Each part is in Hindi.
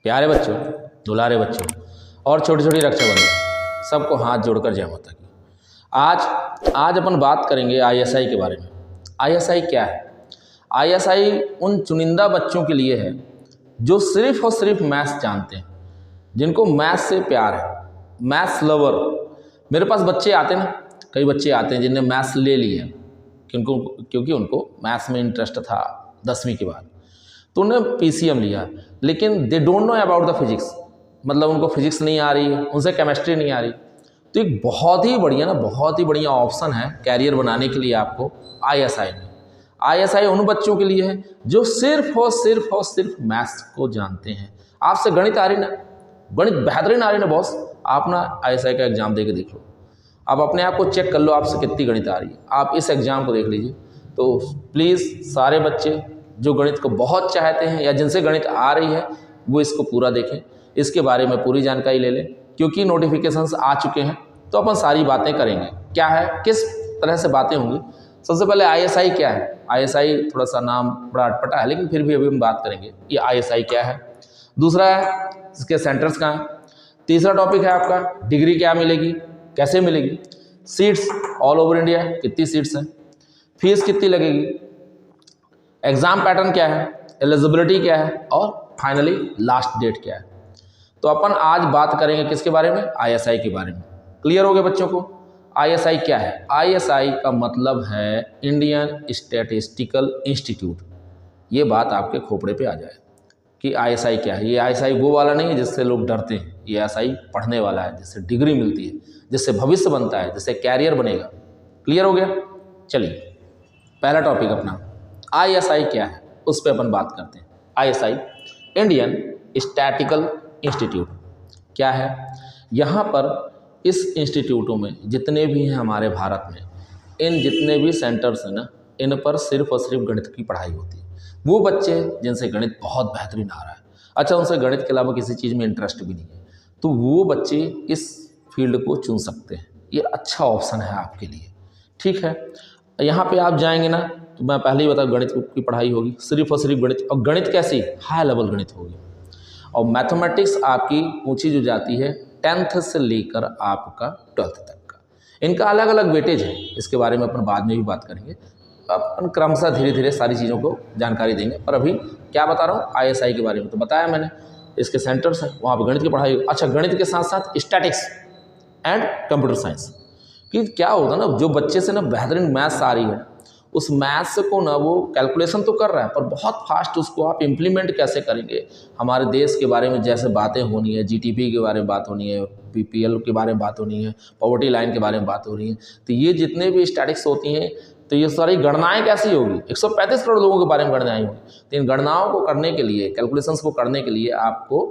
प्यारे बच्चों, दुलारे बच्चों और छोटी छोटी रक्षाबंधन, सबको हाथ जोड़कर जय माता की। आज अपन बात करेंगे आईएसआई के बारे में। आईएसआई क्या है? आईएसआई उन चुनिंदा बच्चों के लिए है जो सिर्फ और सिर्फ मैथ्स जानते हैं, जिनको मैथ्स से प्यार है, मैथ्स लवर। मेरे पास बच्चे आते हैं ना, कई बच्चे आते हैं जिनने मैथ्स ले लिया क्योंकि उनको मैथ्स में इंटरेस्ट था 10वीं के बाद, तो उन्होंने पीसीएम लिया, लेकिन they don't know about the physics, मतलब उनको फिजिक्स नहीं आ रही है, उनसे केमिस्ट्री नहीं आ रही। तो एक बहुत ही बढ़िया ऑप्शन है कैरियर बनाने के लिए आपको आईएसआई में। आईएसआई उन बच्चों के लिए है जो सिर्फ और सिर्फ मैथ्स को जानते हैं। आपसे गणित आ रही ना, गणित बेहतरीन आ रही ना बॉस, आप ना आईएसआई का एग्जाम दे के देख लो, आप अपने आप को चेक कर लो आपसे कितनी गणित आ रही है। आप इस एग्ज़ाम को देख लीजिए। तो प्लीज़ सारे बच्चे जो गणित को बहुत चाहते हैं या जिनसे गणित आ रही है वो इसको पूरा देखें, इसके बारे में पूरी जानकारी ले लें, क्योंकि नोटिफिकेशंस आ चुके हैं तो अपन सारी बातें करेंगे। क्या है, किस तरह से बातें होंगी। सबसे पहले आईएसआई क्या है। आईएसआई थोड़ा सा नाम बड़ा अटपटा है, लेकिन फिर भी अभी हम बात करेंगे कि आईएसआई क्या है। दूसरा है इसके सेंटर्स कहाँ हैं। तीसरा टॉपिक है आपका डिग्री क्या मिलेगी, कैसे मिलेगी, सीट्स ऑल ओवर इंडिया कितनी सीट्स हैं, फीस कितनी लगेगी, एग्ज़ाम पैटर्न क्या है, एलिजिबिलिटी क्या है और फाइनली लास्ट डेट क्या है। तो अपन आज बात करेंगे किसके बारे में, आईएसआई के बारे में। क्लियर हो गया बच्चों को? आईएसआई क्या है? आईएसआई का मतलब है इंडियन स्टैटिस्टिकल इंस्टीट्यूट। ये बात आपके खोपड़े पे आ जाए कि आईएसआई क्या है। ये आईएसआई वो वाला नहीं है जिससे लोग डरते हैं, ये आईएसआई पढ़ने वाला है, जिससे डिग्री मिलती है, जिससे भविष्य बनता है, जिससे कैरियर बनेगा। क्लियर हो गया? चलिए पहला टॉपिक अपना आईएसआई क्या है उस पर अपन बात करते हैं। आईएसआई इंडियन स्टैटिकल इंस्टीट्यूट क्या है? यहाँ पर इस इंस्टीट्यूटों में जितने भी हैं हमारे भारत में, इन जितने भी सेंटर्स हैं ना, इन पर सिर्फ और सिर्फ गणित की पढ़ाई होती है। वो बच्चे जिनसे गणित बहुत बेहतरीन आ रहा है, अच्छा उनसे गणित के अलावा किसी चीज़ में इंटरेस्ट भी नहीं है, तो वो बच्चे इस फील्ड को चुन सकते हैं। ये अच्छा ऑप्शन है आपके लिए, ठीक है। यहाँ पे आप जाएंगे ना, तो मैं पहले ही बता, गणित की पढ़ाई होगी, सिर्फ और सिर्फ गणित, और गणित कैसी, हाई लेवल गणित होगी। और मैथमेटिक्स आपकी पूछी जो जाती है 10th से लेकर आपका 12th तक का। इनका अलग अलग वेटेज है, इसके बारे में अपन बाद में भी बात करेंगे। अपन क्रमशः धीरे धीरे सारी चीज़ों को जानकारी देंगे, पर अभी क्या बता रहा हूँ आईएसआई के बारे में। तो बताया मैंने, इसके सेंटर्स हैं, वहाँ पर गणित की पढ़ाई। अच्छा, गणित के साथ साथ स्टैटिक्स एंड कंप्यूटर साइंस कि क्या होता है ना, जो बच्चे से ना बेहतरीन मैथ्स आ रही है, उस मैथ्स को ना वो कैलकुलेशन तो कर रहा है, पर बहुत फास्ट उसको आप इम्प्लीमेंट कैसे करेंगे। हमारे देश के बारे में जैसे बातें होनी है, जीडीपी के बारे में बात होनी है, बीपीएल के बारे में बात होनी है, पॉवर्टी लाइन के बारे में बात हो रही है, तो ये जितने भी स्टैटिक्स होती हैं, तो ये सारी गणनाएं कैसी होगी, 135 करोड़ लोगों के बारे में गणनाएं होंगी। तो इन गणनाओं को करने के लिए, कैलकुलेशंस को करने के लिए आपको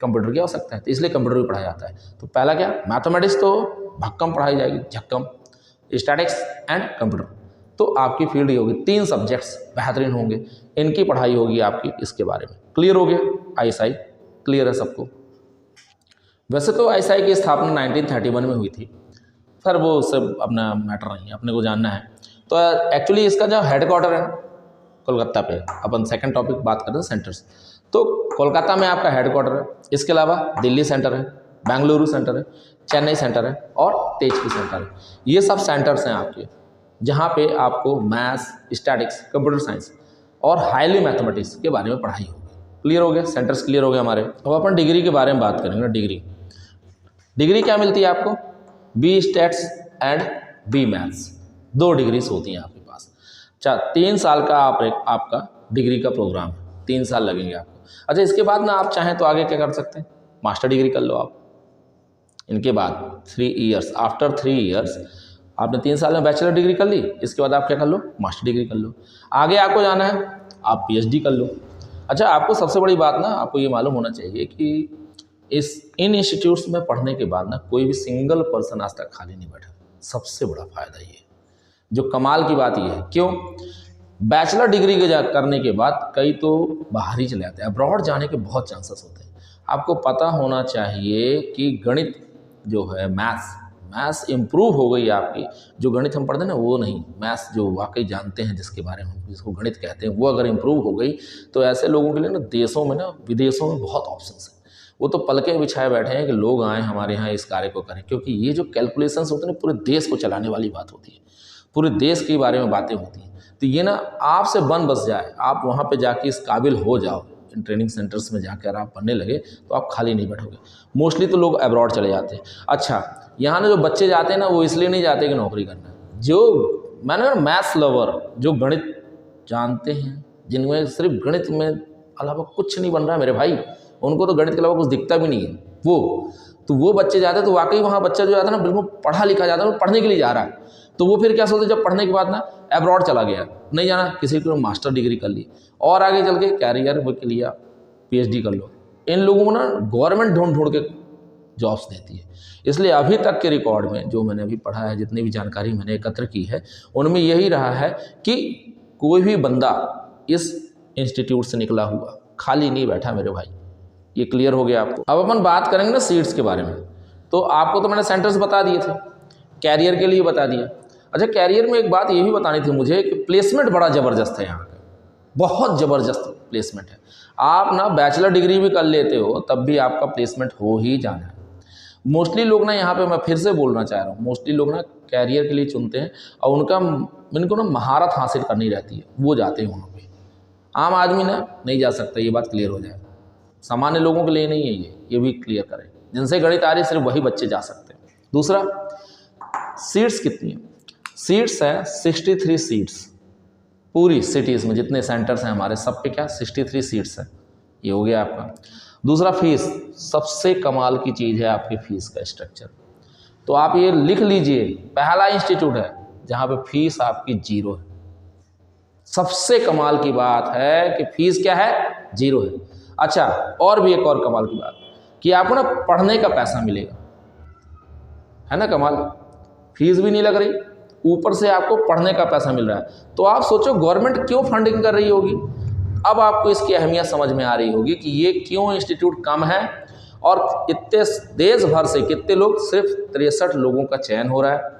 कंप्यूटर की आवश्यकता है, तो इसलिए कंप्यूटर भी पढ़ाया जाता है। तो पहला क्या, मैथमेटिक्स तो भक्कम पढ़ाई जाएगी, झक्कम, स्टैटिक्स एंड कंप्यूटर, तो आपकी फील्ड ही होगी। 3 सब्जेक्ट्स बेहतरीन होंगे, इनकी पढ़ाई होगी आपकी इसके बारे में। क्लियर हो गया? आईएसआई क्लियर है सबको? वैसे तो आईएसआई की स्थापना 1931 में हुई थी, पर वो सब अपना मैटर नहीं है, अपने को जानना है। तो एक्चुअली इसका जो हेडक्वार्टर है कोलकाता पे। अपन सेकंड टॉपिक बात करते हैं सेंटर्स। तो कोलकाता में आपका हेडक्वार्टर है, इसके अलावा दिल्ली सेंटर है, बेंगलुरु सेंटर है, चेन्नई सेंटर है और तेजपुर सेंटर है। ये सब सेंटर्स हैं आपके, जहाँ पे आपको मैथ्स, स्टैटिक्स, कंप्यूटर साइंस और हाईली मैथमेटिक्स के बारे में पढ़ाई होगी। क्लियर हो गया? सेंटर्स क्लियर हो गए हमारे। अब अपन डिग्री के बारे में बात करेंगे। डिग्री क्या मिलती है आपको? B stats and B maths, 2 degrees होती हैं आपके पास। 3 साल का आपका डिग्री का प्रोग्राम है, 3 साल लगेंगे आपको। अच्छा, इसके बाद ना आप चाहें तो आगे क्या कर सकते हैं, मास्टर डिग्री कर लो आप। इनके बाद 3 ईयर्स, आफ्टर 3 ईयर्स आपने 3 साल में बैचलर डिग्री कर ली, इसके बाद आप क्या कर लो, मास्टर डिग्री कर लो। आगे आपको जाना है, आप पीएचडी कर लो। अच्छा, आपको सबसे बड़ी बात ना, आपको ये मालूम होना चाहिए कि इन इंस्टीट्यूट्स में पढ़ने के बाद ना कोई भी सिंगल पर्सन आज तक खाली नहीं बैठा। सबसे बड़ा फायदा ये, जो कमाल की बात ये है, क्यों, बैचलर डिग्री के करने के बाद कई तो बाहर ही चले जाते हैं, अब्रॉड जाने के बहुत चांसेस होते हैं। आपको पता होना चाहिए कि गणित जो है, मैथ्स इम्प्रूव हो गई आपकी, जो गणित हम पढ़ते हैं ना वो नहीं, मैथ्स जो वाकई जानते हैं जिसके बारे में, जिसको गणित कहते हैं, वो अगर इम्प्रूव हो गई तो ऐसे लोगों के लिए ना देशों में ना विदेशों में बहुत ऑप्शंस हैं। वो तो पलकें बिछाए बैठे हैं कि लोग आएँ हमारे यहाँ इस कार्य को करें, क्योंकि ये जो कैलकुलेशंस होते हैं ना पूरे देश को चलाने वाली बात होती है, पूरे देश के बारे में बातें होती हैं। तो ये ना आपसे बन बस जाए, आप वहाँ पे जाके इस काबिल हो जाओ, इन ट्रेनिंग सेंटर्स में जाकर आप पढ़ने लगे तो आप खाली नहीं बैठोगे। मोस्टली तो लोग अब्रॉड चले जाते हैं। अच्छा, यहाँ ना जो बच्चे जाते हैं ना वो इसलिए नहीं जाते कि नौकरी करना, जो मैंने मैथ्स लवर, जो गणित जानते हैं, जिनमें सिर्फ गणित में अलावा कुछ नहीं बन रहा है मेरे भाई, उनको तो गणित के अलावा कुछ दिखता भी नहीं है, वो बच्चे जाते हैं। तो वाकई वहाँ बच्चा जो जाता है ना बिल्कुल पढ़ा लिखा जाता है, वो पढ़ने के लिए जा रहा है। तो वो फिर क्या सोचते, जब पढ़ने के बाद ना अब्रॉड चला गया, नहीं जाना, किसी को मास्टर डिग्री कर ली और आगे चल के कैरियर के लिए PhD कर लो। इन लोगों को ना गवर्नमेंट ढूंढ के जॉब्स देती है। इसलिए अभी तक के रिकॉर्ड में जो मैंने अभी पढ़ा है, जितनी भी जानकारी मैंने एकत्र की है, उनमें यही रहा है कि कोई भी बंदा इस इंस्टीट्यूट से निकला हुआ खाली नहीं बैठा मेरे भाई। ये क्लियर हो गया आपको। अब अपन बात करेंगे ना सीट्स के बारे में। तो आपको तो मैंने सेंटर्स बता दिए थे, कैरियर के लिए बता दिया। अच्छा, कैरियर में एक बात ये भी बतानी थी मुझे कि प्लेसमेंट बड़ा ज़बरदस्त है यहाँ का, बहुत ज़बरदस्त प्लेसमेंट है। आप ना बैचलर डिग्री भी कर लेते हो तब भी आपका प्लेसमेंट हो ही जाना है। मोस्टली लोग ना यहाँ पे, मैं फिर से बोलना चाह रहा हूँ, मोस्टली लोग ना कैरियर के लिए चुनते हैं और इनको ना महारत हासिल करनी रहती है, वो जाते हैं वहाँ पे। आम आदमी ना नहीं जा सकता, ये बात क्लियर हो जाए। सामान्य लोगों के लिए नहीं है ये भी क्लियर करें। जिनसे गणित आ रही सिर्फ वही बच्चे जा सकते हैं। दूसरा, सीट्स कितनी है? सीट्स है 63 सीट्स पूरी सिटीज़ में, जितने सेंटर्स हैं हमारे सब पे क्या 63 सीट्स है। ये हो गया आपका। दूसरा, फीस, सबसे कमाल की चीज़ है आपकी फीस का स्ट्रक्चर। तो आप ये लिख लीजिए, पहला इंस्टीट्यूट है जहाँ पे फीस आपकी 0 है। सबसे कमाल की बात है कि फीस क्या है, 0 है। अच्छा, और भी एक और कमाल की बात कि आपको ना पढ़ने का पैसा मिलेगा, है ना कमाल। फीस भी नहीं लग रही, ऊपर से आपको पढ़ने का पैसा मिल रहा है। तो आप सोचो गवर्नमेंट क्यों फंडिंग कर रही होगी। अब आपको इसकी अहमियत समझ में आ रही होगी कि ये क्यों इंस्टीट्यूट कम है और इतने देश भर से कितने लोग, सिर्फ 63 लोगों का चयन हो रहा है।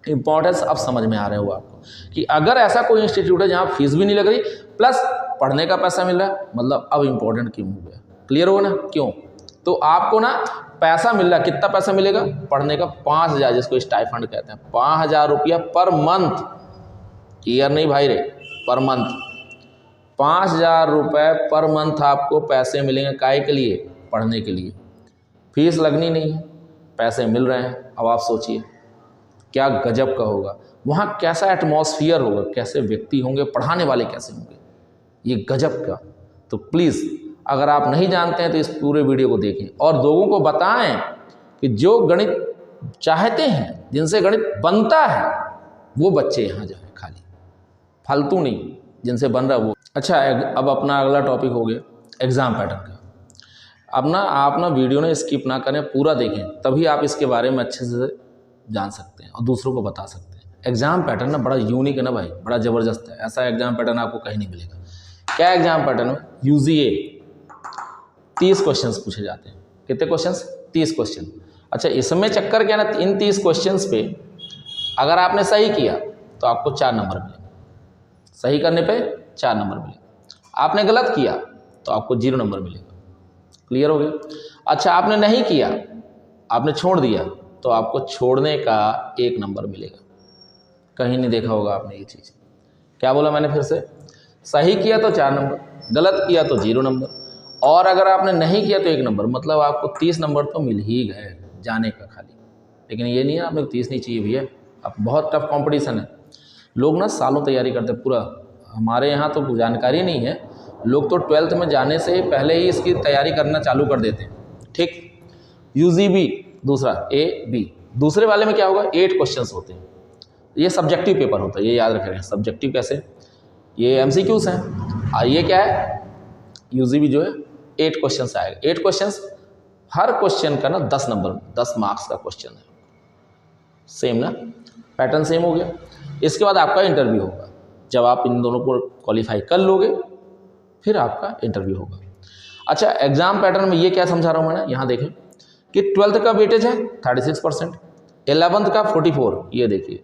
इंपॉर्टेंस अब समझ में आ रहे हो आपको कि अगर ऐसा कोई इंस्टीट्यूट है जहाँ फीस भी नहीं लग रही प्लस पढ़ने का पैसा मिल रहा है, मतलब अब इम्पोर्टेंट क्यों हो गया। क्लियर हो ना क्यों? तो आपको ना पैसा मिल रहा है, कितना पैसा मिलेगा पढ़ने का? 5,000, जिसको स्टाइफंड कहते हैं, 5,000 रुपया पर मंथ। ईयर नहीं भाई रे, पर मंथ 5,000 रुपये पर मंथ आपको पैसे मिलेंगे। काहे के लिए? पढ़ने के लिए। फीस लगनी नहीं है, पैसे मिल रहे हैं। अब आप सोचिए क्या गजब का होगा वहाँ, कैसा एटमॉस्फियर होगा, कैसे व्यक्ति होंगे, पढ़ाने वाले कैसे होंगे, ये गजब का। तो प्लीज़ अगर आप नहीं जानते हैं तो इस पूरे वीडियो को देखें और लोगों को बताएं कि जो गणित चाहते हैं, जिनसे गणित बनता है, वो बच्चे यहाँ जाएं, खाली फालतू नहीं, जिनसे बन रहा वो। अच्छा, अब अपना अगला टॉपिक हो गया एग्ज़ाम पैटर्न का। अब ना आप ना वीडियो ना स्किप ना करें, पूरा देखें, तभी आप इसके बारे में अच्छे से जान सकते हैं और दूसरों को बता सकते हैं। एग्ज़ाम पैटर्न ना बड़ा यूनिक है ना भाई, बड़ा ज़बरदस्त है। ऐसा एग्ज़ाम पैटर्न आपको कहीं नहीं मिलेगा। क्या एग्ज़ाम पैटर्न है? UGA 30 क्वेश्चंस पूछे जाते हैं। कितने क्वेश्चंस? 30 क्वेश्चन। अच्छा, इसमें चक्कर क्या ना, इन 30 क्वेश्चंस पे अगर आपने सही किया तो आपको 4 नंबर मिलेंगे। सही करने पे 4 नंबर मिलेंगे। आपने गलत किया तो आपको 0 नंबर मिलेगा। क्लियर हो गया? अच्छा, आपने नहीं किया, आपने छोड़ दिया तो आपको छोड़ने का 1 नंबर मिलेगा। कहीं नहीं देखा होगा आपने ये चीज़। क्या बोला मैंने फिर से? सही किया तो 4 नंबर, गलत किया तो 0 नंबर, और अगर आपने नहीं किया तो 1 नंबर। मतलब आपको 30 नंबर तो मिल ही गए जाने का खाली। लेकिन ये नहीं है आपने 30 नहीं चाहिए भैया, अब बहुत टफ कंपटीशन है। लोग ना सालों तैयारी करते हैं पूरा। हमारे यहाँ तो जानकारी नहीं है, लोग तो 12th में जाने से पहले ही इसकी तैयारी करना चालू कर देते हैं। ठीक, UGB दूसरा AB, दूसरे वाले में क्या होगा, 8 क्वेश्चंस होते हैं। ये सब्जेक्टिव पेपर होता है, ये याद रखें। सब्जेक्टिव कैसे? ये MCQs हैं और ये क्या है, UGB जो है 8 क्वेश्चंस आएगा। 8 क्वेश्चंस, हर क्वेश्चन का ना 10 नंबर, 10 मार्क्स का क्वेश्चन है। सेम ना, पैटर्न सेम हो गया। इसके बाद आपका इंटरव्यू होगा। जब आप इन दोनों को क्वालिफाई कर लोगे फिर आपका इंटरव्यू होगा। अच्छा, एग्जाम पैटर्न में ये क्या समझा रहा हूँ मैंने, यहाँ देखें कि 12th का वेटेज है 36%, 11th का 44, ये देखिए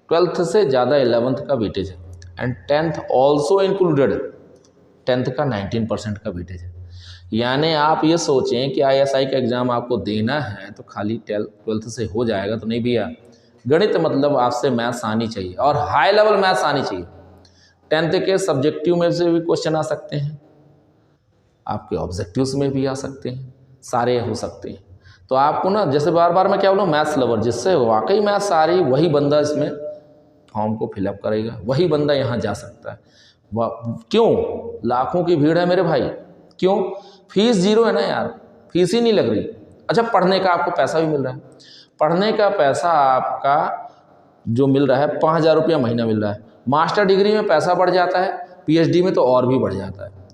12th से ज़्यादा 11th का वेटेज है, and 10th also included, 10th का 19% का वेटेज है। यानी आप ये सोचें कि ISI का एग्ज़ाम आपको देना है तो खाली 12th से हो जाएगा, तो नहीं भैया। गणित मतलब आपसे मैथ्स आनी चाहिए, और हाई लेवल मैथ्स आनी चाहिए। 10th के सब्जेक्टिव में से भी क्वेश्चन आ सकते हैं, आपके ऑब्जेक्टिव्स में भी आ सकते हैं, सारे हो सकते हैं। तो आपको ना, जैसे बार बार मैं क्या बोलूँ, मैथ्स लवर जिससे वाकई मैथ्स आ रही, वही बंदा इसमें फॉर्म को फिलअप करेगा, वही बंदा यहाँ जा सकता है। क्यों? लाखों की भीड़ है मेरे भाई। क्यों? फीस 0 है ना यार, फीस ही नहीं लग रही। अच्छा, पढ़ने का आपको पैसा भी मिल रहा है। पढ़ने का पैसा आपका जो मिल रहा है 5,000 रुपया महीना मिल रहा है। मास्टर डिग्री में पैसा बढ़ जाता है, PhD में तो और भी बढ़ जाता है।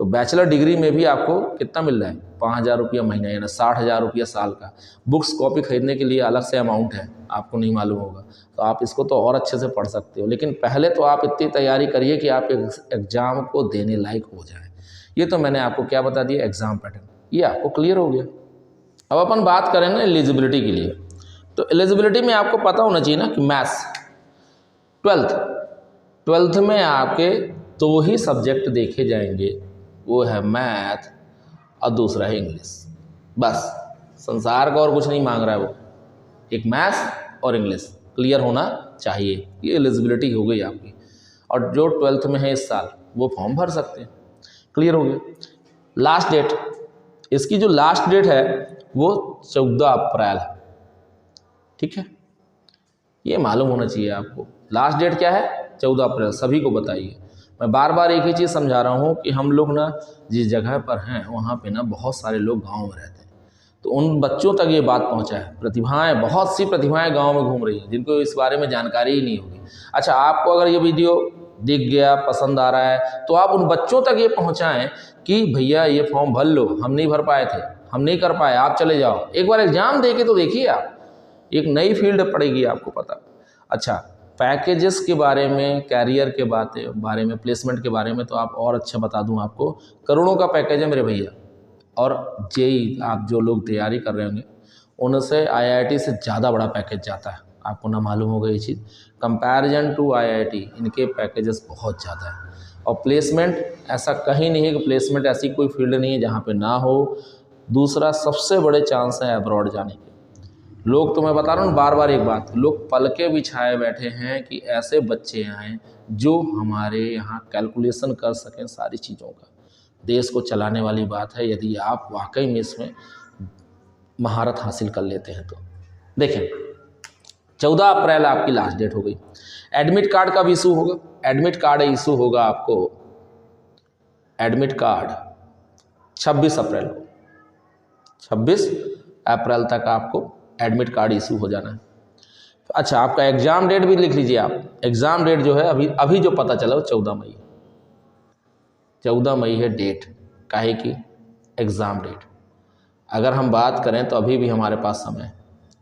तो बैचलर डिग्री में भी आपको कितना मिल रहा है? 5,000 रुपया महीना, यानी 60,000 रुपया साल का। बुक्स कॉपी खरीदने के लिए अलग से अमाउंट है, आपको नहीं मालूम होगा, तो आप इसको तो और अच्छे से पढ़ सकते हो। लेकिन पहले तो आप इतनी तैयारी करिए कि आप एग्ज़ाम को देने लायक हो जाए। ये तो मैंने आपको क्या बता दिया, एग्ज़ाम पैटर्न, ये आपको क्लियर हो गया। अब अपन बात करें ना एलिजिबिलिटी के लिए, तो एलिजिबिलिटी में आपको पता होना चाहिए ना कि मैथ्स 12th में आपके 2 ही सब्जेक्ट देखे जाएंगे, वो है मैथ और दूसरा है इंग्लिश। बस संसार का और कुछ नहीं मांग रहा है वो, एक मैथ्स और इंग्लिश क्लियर होना चाहिए। ये एलिजिबिलिटी हो गई आपकी। और जो 12th में है इस साल वो फॉर्म भर सकते हैं, क्लियर हो गया। लास्ट डेट, इसकी जो लास्ट डेट है वो 14 अप्रैल है, ठीक है, ये मालूम होना चाहिए आपको। लास्ट डेट क्या है? 14 अप्रैल, सभी को बताइए। मैं बार बार एक ही चीज़ समझा रहा हूँ कि हम लोग ना जिस जगह पर हैं वहाँ पे ना बहुत सारे लोग गांव में रहते हैं, तो उन बच्चों तक ये बात पहुँचा है। प्रतिभाएं, बहुत सी प्रतिभाएं गांव में घूम रही हैं जिनको इस बारे में जानकारी ही नहीं होगी। अच्छा, आपको अगर ये वीडियो दिख गया, पसंद आ रहा है, तो आप उन बच्चों तक ये पहुँचाएँ कि भैया ये फॉर्म भर लो, हम नहीं भर पाए थे, हम नहीं कर पाए, आप चले जाओ, एक बार एग्ज़ाम दे के तो देखिए आप, एक नई फील्ड पड़ेगी आपको पता। अच्छा, पैकेजेस के बारे में, कैरियर के बारे में, प्लेसमेंट के बारे में तो आप और अच्छा बता दूं आपको, करोड़ों का पैकेज है मेरे भैया। और जेई आप जो लोग तैयारी कर रहे होंगे उनसे IIT से ज़्यादा बड़ा पैकेज जाता है, आपको ना मालूम होगा ये चीज़। कंपैरिजन टू IIT इनके पैकेजेस बहुत ज़्यादा है। और प्लेसमेंट, ऐसा कहीं नहीं है कि प्लेसमेंट ऐसी कोई फील्ड नहीं है जहाँ पर ना हो। दूसरा सबसे बड़े चांस है अब्रॉड जाने के। लोग, तो मैं बता रहा हूँ बार बार एक बात, लोग पलके बिछाए बैठे हैं कि ऐसे बच्चे आएँ जो हमारे यहाँ कैलकुलेशन कर सकें सारी चीज़ों का। देश को चलाने वाली बात है यदि आप वाकई में इसमें महारत हासिल कर लेते हैं तो। देखें, 14 अप्रैल आपकी लास्ट डेट हो गई। एडमिट कार्ड का भी इशू होगा। एडमिट कार्ड इशू होगा आपको, एडमिट कार्ड 26 अप्रैल को, 26 अप्रैल तक आपको एडमिट कार्ड इशू हो जाना है। अच्छा, आपका एग्ज़ाम डेट भी लिख लीजिए आप। एग्ज़ाम डेट जो है अभी जो पता चला वो 14 मई, 14 मई है डेट, काहे की एग्ज़ाम डेट। अगर हम बात करें तो अभी भी हमारे पास समय है,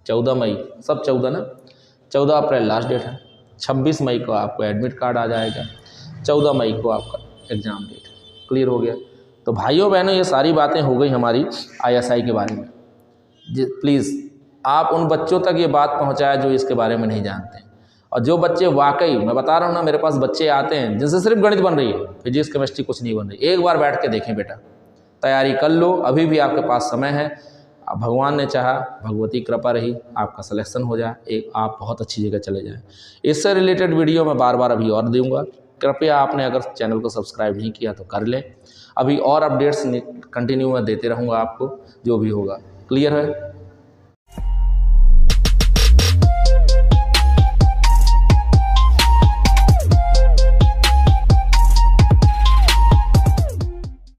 14 मई, सब 14 ना, 14 अप्रैल लास्ट डेट है, 26 मई को आपको एडमिट कार्ड आ जाएगा, 14 मई को आपका एग्ज़ाम डेट। क्लियर हो गया। तो भाइयों बहनों, ये सारी बातें हो गई हमारी ISI के बारे में। प्लीज़ आप उन बच्चों तक ये बात पहुंचाएं जो इसके बारे में नहीं जानते हैं। और जो बच्चे वाकई, मैं बता रहा हूँ ना, मेरे पास बच्चे आते हैं जिनसे सिर्फ गणित बन रही है, फिजिक्स केमिस्ट्री कुछ नहीं बन रही। एक बार बैठ के देखें बेटा, तैयारी कर लो, अभी भी आपके पास समय है। अब भगवान ने चाहा, भगवती कृपा रही, आपका सिलेक्शन हो जाए, एक आप बहुत अच्छी जगह चले जाएँ। इससे रिलेटेड वीडियो मैं बार बार अभी और दूँगा। कृपया आपने अगर चैनल को सब्सक्राइब नहीं किया तो कर लें। अभी और अपडेट्स कंटिन्यू मैं देते रहूँगा आपको, जो भी होगा। क्लियर है?